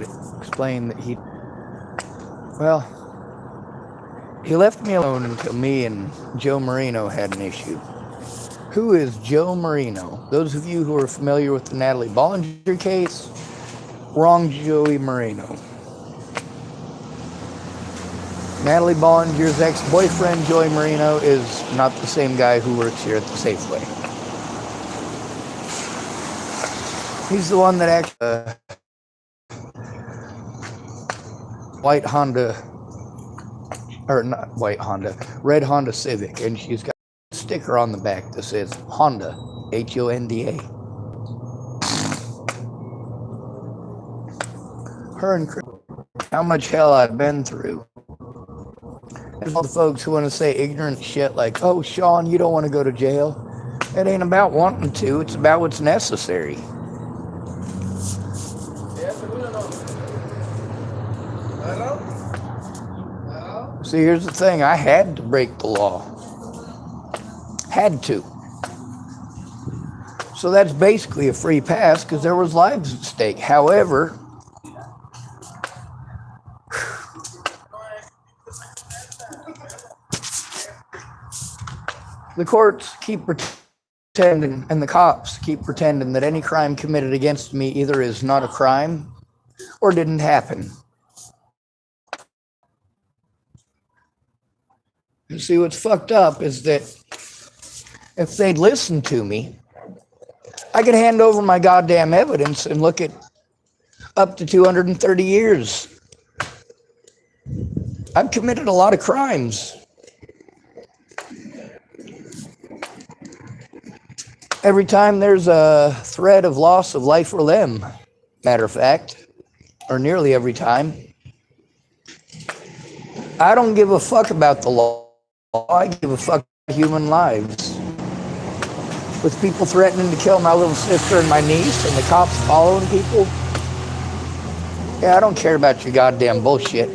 explained that he left me alone until me and Joe Marino had an issue. Who is Joe Marino? Those of you who are familiar with the Natalie Bollinger case, wrong Joey Marino. Natalie Bollinger's ex-boyfriend, Joey Marino, is not the same guy who works here at the Safeway. He's the one that actually white Honda, or not white Honda, red Honda Civic, and she's got a sticker on the back that says Honda, Honda. Her and Chris, how much hell I've been through. There's all the folks who want to say ignorant shit like, oh, Sean, you don't want to go to jail. It ain't about wanting to, it's about what's necessary. See, here's the thing, I had to break the law. Had to. So that's basically a free pass because there was lives at stake. However, the courts keep pretending, and the cops keep pretending that any crime committed against me either is not a crime or didn't happen. You see, what's fucked up is that if they'd listened to me, I could hand over my goddamn evidence and look at up to 230 years. I've committed a lot of crimes. Every time there's a threat of loss of life or limb, matter of fact, or nearly every time, I don't give a fuck about the law. I give a fuck about human lives. With people threatening to kill my little sister and my niece and the cops following people, yeah, I don't care about your goddamn bullshit.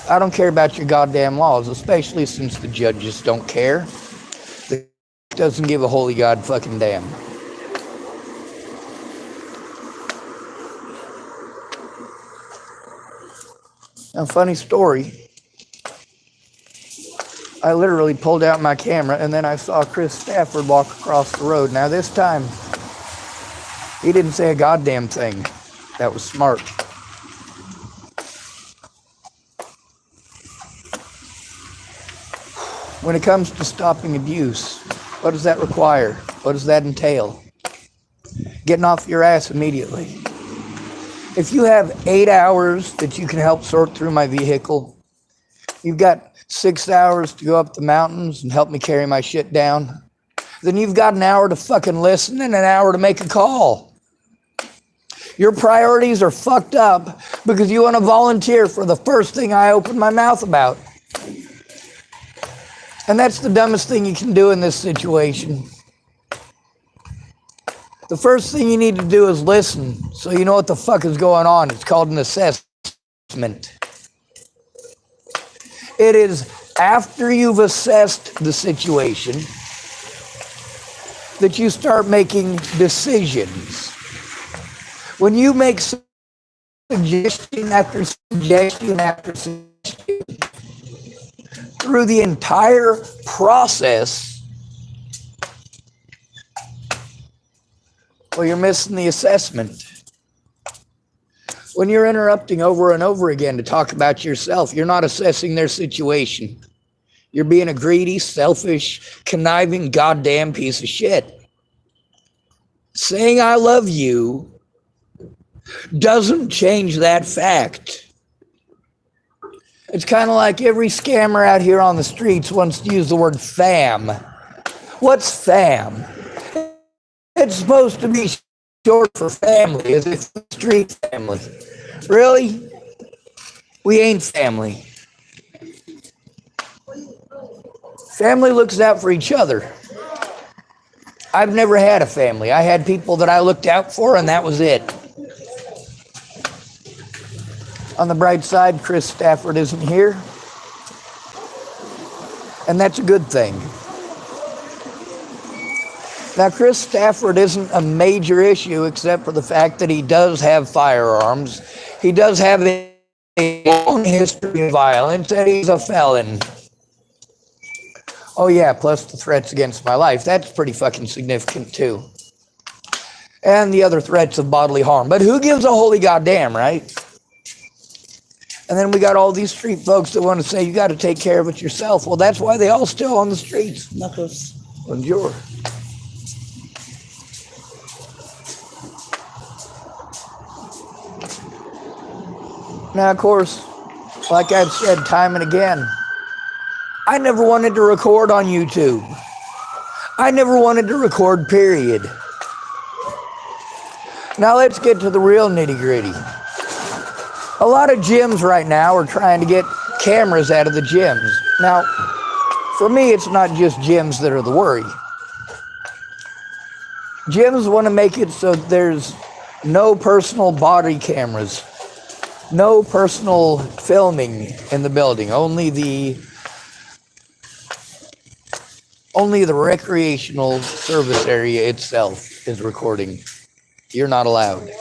I don't care about your goddamn laws, especially since the judges don't care. The doesn't give a holy god fucking damn. Now, funny story. I literally pulled out my camera and then I saw Chris Stafford walk across the road. Now this time, he didn't say a goddamn thing. That was smart. When it comes to stopping abuse, what does that require? What does that entail? Getting off your ass immediately. If you have 8 hours that you can help sort through my vehicle, you've got 6 hours to go up the mountains and help me carry my shit down, then you've got an hour to fucking listen and an hour to make a call. Your priorities are fucked up because you want to volunteer for the first thing I open my mouth about. And that's the dumbest thing you can do in this situation. The first thing you need to do is listen so you know what the fuck is going on. It's called an assessment. It is after you've assessed the situation that you start making decisions. When you make suggestion after suggestion after suggestion through the entire process, well, you're missing the assessment. When you're interrupting over and over again to talk about yourself, you're not assessing their situation. You're being a greedy, selfish, conniving, goddamn piece of shit. Saying I love you doesn't change that fact. It's kind of like every scammer out here on the streets wants to use the word fam. What's fam? It's supposed to be short for family, as if it's street family. Really? We ain't family. Family looks out for each other. I've never had a family. I had people that I looked out for, and that was it. On the bright side, Chris Stafford isn't here. And that's a good thing. Now, Chris Stafford isn't a major issue except for the fact that he does have firearms. He does have a long history of violence, and he's a felon. Oh yeah, plus the threats against my life. That's pretty fucking significant too. And the other threats of bodily harm. But who gives a holy goddamn, right? And then we got all these street folks that want to say you got to take care of it yourself. Well, that's why they all still on the streets. Knuckles. Bonjour. Now, of course, like I've said time and again, I never wanted to record on YouTube. I never wanted to record, period. Now let's get to the real nitty-gritty. A lot of gyms right now are trying to get cameras out of the gyms. Now, for me, it's not just gyms that are the worry. Gyms want to make it so there's no personal body cameras, no personal filming in the building, only the recreational service area itself is recording. You're not allowed.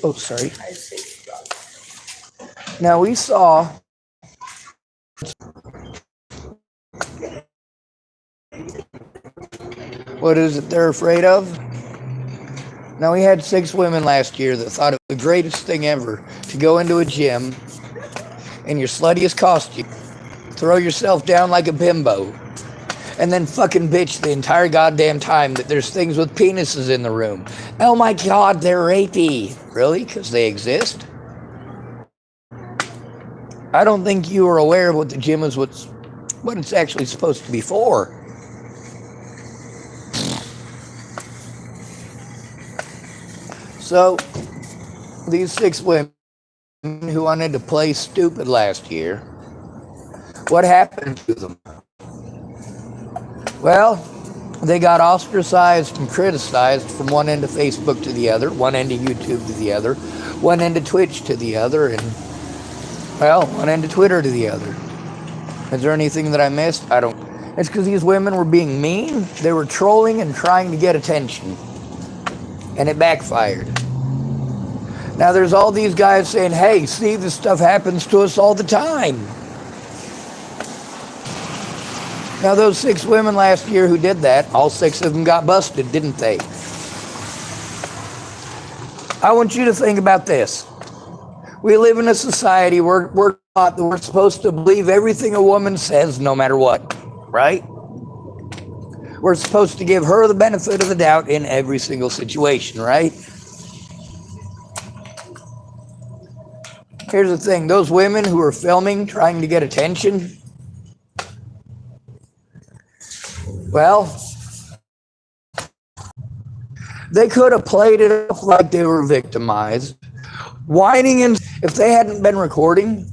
Oh, sorry. Now we saw what is it they're afraid of? Now we had 6 women last year that thought it was the greatest thing ever to go into a gym in your sluttiest costume, throw yourself down like a bimbo, and then fucking bitch the entire goddamn time that there's things with penises in the room. Oh my God, they're rapey. Really? Because they exist? I don't think you are aware of what the gym is, what it's actually supposed to be for. So, these 6 women who wanted to play stupid last year, what happened to them? Well, they got ostracized and criticized from one end of Facebook to the other, one end of YouTube to the other, one end of Twitch to the other, and, well, one end of Twitter to the other. Is there anything that I missed? I don't. It's because these women were being mean. They were trolling and trying to get attention. And it backfired. Now there's all these guys saying, hey, see, this stuff happens to us all the time. Now those 6 women last year who did that, all 6 of them got busted, didn't they? I want you to think about this. We live in a society where we're taught that we're supposed to believe everything a woman says no matter what, right? We're supposed to give her the benefit of the doubt in every single situation, right? Here's the thing, those women who are filming, trying to get attention, well, they could have played it off like they were victimized, whining, and if they hadn't been recording,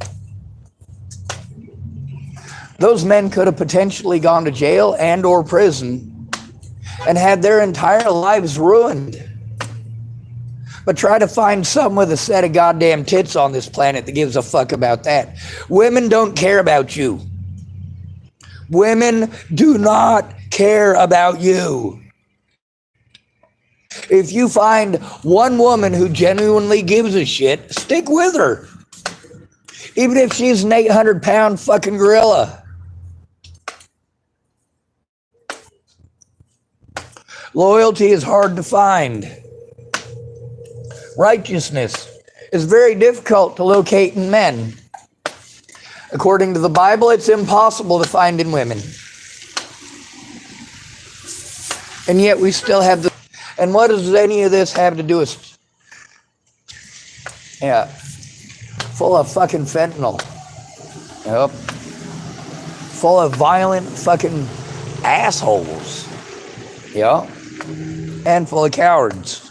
those men could have potentially gone to jail and or prison and had their entire lives ruined. But try to find someone with a set of goddamn tits on this planet that gives a fuck about that. Women don't care about you. Women do not care about you. If you find one woman who genuinely gives a shit, stick with her. Even if she's an 800-pound fucking gorilla. Loyalty is hard to find. Righteousness is very difficult to locate in men. According to the Bible, it's impossible to find in women. And yet we still have the... And what does any of this have to do with... Yeah. Full of fucking fentanyl. Yep. Full of violent fucking assholes. Yeah. And full of cowards.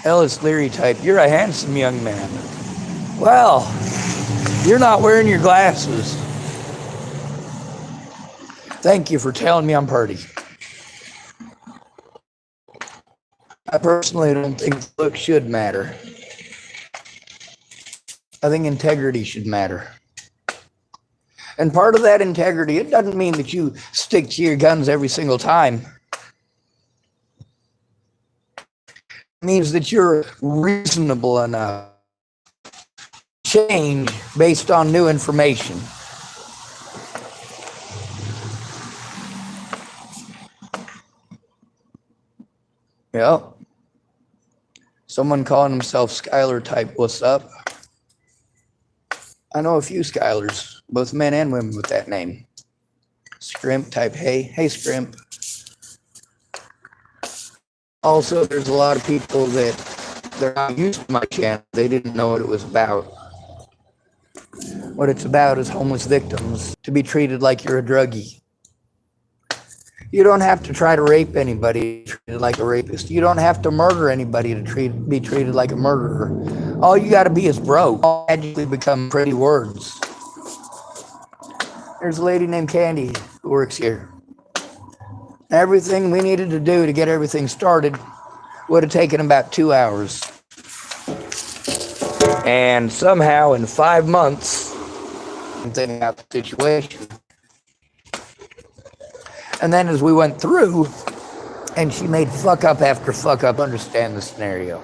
Ellis Leary type. You're a handsome young man. Well, you're not wearing your glasses. Thank you for telling me I'm pretty. I personally don't think looks should matter. I think integrity should matter. And part of that integrity, it doesn't mean that you stick to your guns every single time. means that you're reasonable enough to change based on new information. Yep. Someone calling himself Skylar type, what's up? I know a few Skylars, both men and women with that name. Scrimp type, hey Scrimp. Also, there's a lot of people that they're not used to my channel. They didn't know what it was about. What it's about is homeless victims to be treated like you're a druggie. You don't have to try to rape anybody to be treated like a rapist. You don't have to murder anybody to be treated like a murderer. All you got to be is broke. All magically become pretty words. There's a lady named Candy who works here. Everything we needed to do to get everything started would have taken about 2 hours. And somehow in 5 months, I'm thinking about the situation. And then as we went through, and she made fuck up after fuck up, understand the scenario.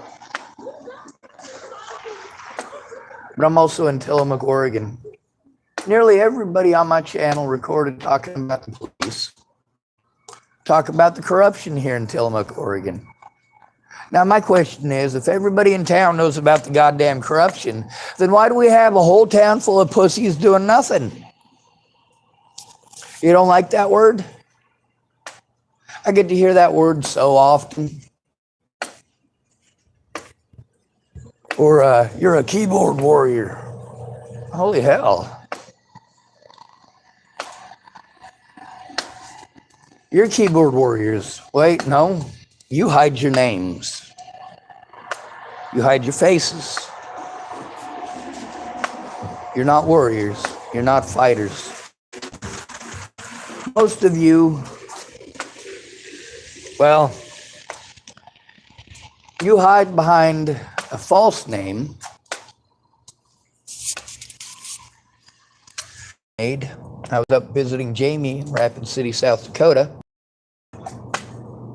But I'm also in Tillamook, Oregon. Nearly everybody on my channel recorded talking about the police. Talk about the corruption here in Tillamook, Oregon. Now my question is, if everybody in town knows about the goddamn corruption, then why do we have a whole town full of pussies doing nothing? You don't like that word? I get to hear that word so often. Or you're a keyboard warrior. Holy hell. You're keyboard warriors. Wait, no. You hide your names. You hide your faces. You're not warriors. You're not fighters. Most of you, well, you hide behind a false name. I was up visiting Jamie in Rapid City, South Dakota,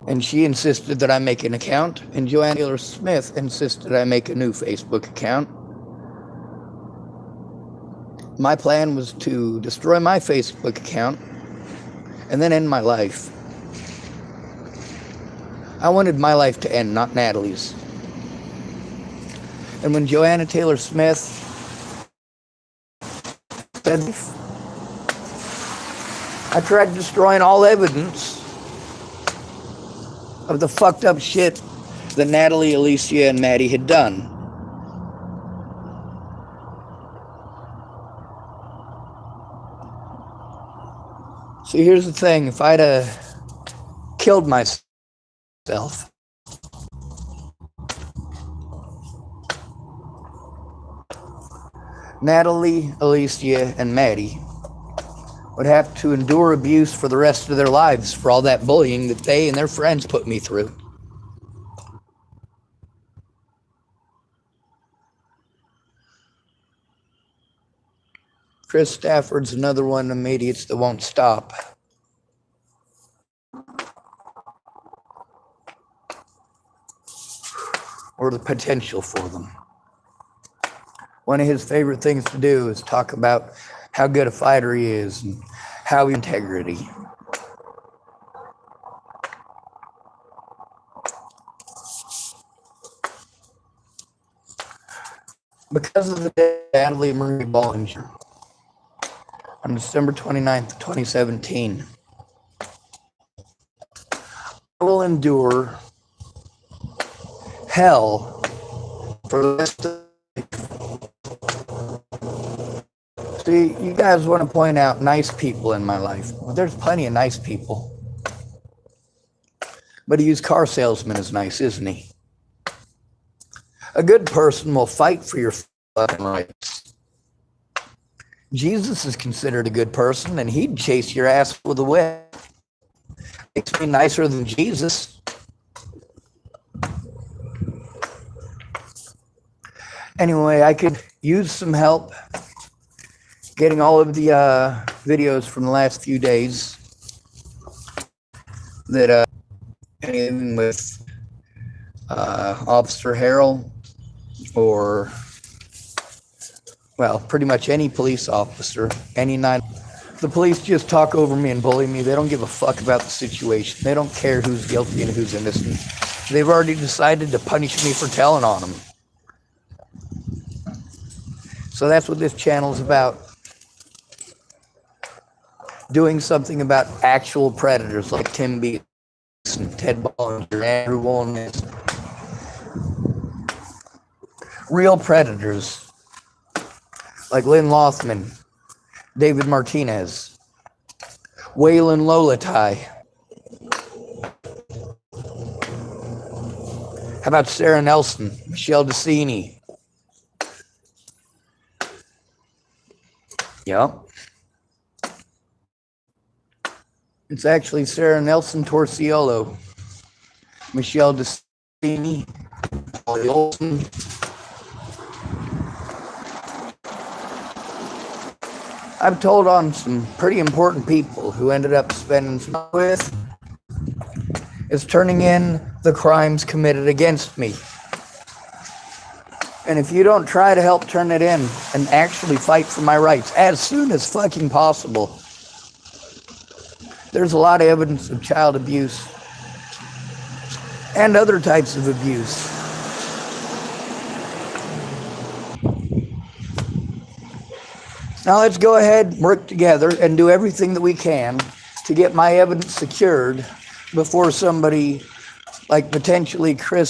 and she insisted that I make an account, and Joanne Taylor Smith insisted I make a new Facebook account. My plan was to destroy my Facebook account and then end my life. I wanted my life to end, not Natalie's. And when Joanna Taylor Smith said, I tried destroying all evidence of the fucked up shit that Natalie, Alicia, and Maddie had done. So here's the thing, if I'd killed myself, Natalie, Alicia, and Maddie would have to endure abuse for the rest of their lives for all that bullying that they and their friends put me through. Chris Stafford's another one of them idiots that won't stop. Or the potential for them. One of his favorite things to do is talk about how good a fighter he is and how integrity. Because of the death of Natalie Marie Bollinger on December 29th, 2017, I will endure hell for the rest of. See, you guys want to point out nice people in my life. Well, there's plenty of nice people. But a used car salesman is nice, isn't he? A good person will fight for your fucking rights. Jesus is considered a good person, and he'd chase your ass with a whip. Makes me nicer than Jesus. Anyway, I could use some help getting all of the videos from the last few days that with Officer Harrell, or, well, pretty much any police officer, any nine. The police just talk over me and bully me. They don't give a fuck about the situation. They don't care who's guilty and who's innocent. They've already decided to punish me for telling on them. So that's what this channel is about. Doing something about actual predators like Tim Beaton, Ted Bollinger, Andrew Wolnitz. Real predators like Lynn Lothman, David Martinez, Waylon Lolatai. How about Sarah Nelson, Michelle DeCini? Yep. It's actually Sarah Nelson Torciolo, Michelle DeCini, Polly Olson. I've told on some pretty important people who ended up spending some time with is turning in the crimes committed against me. And if you don't try to help turn it in and actually fight for my rights as soon as fucking possible, there's a lot of evidence of child abuse and other types of abuse. Now let's go ahead and work together and do everything that we can to get my evidence secured before somebody like potentially Chris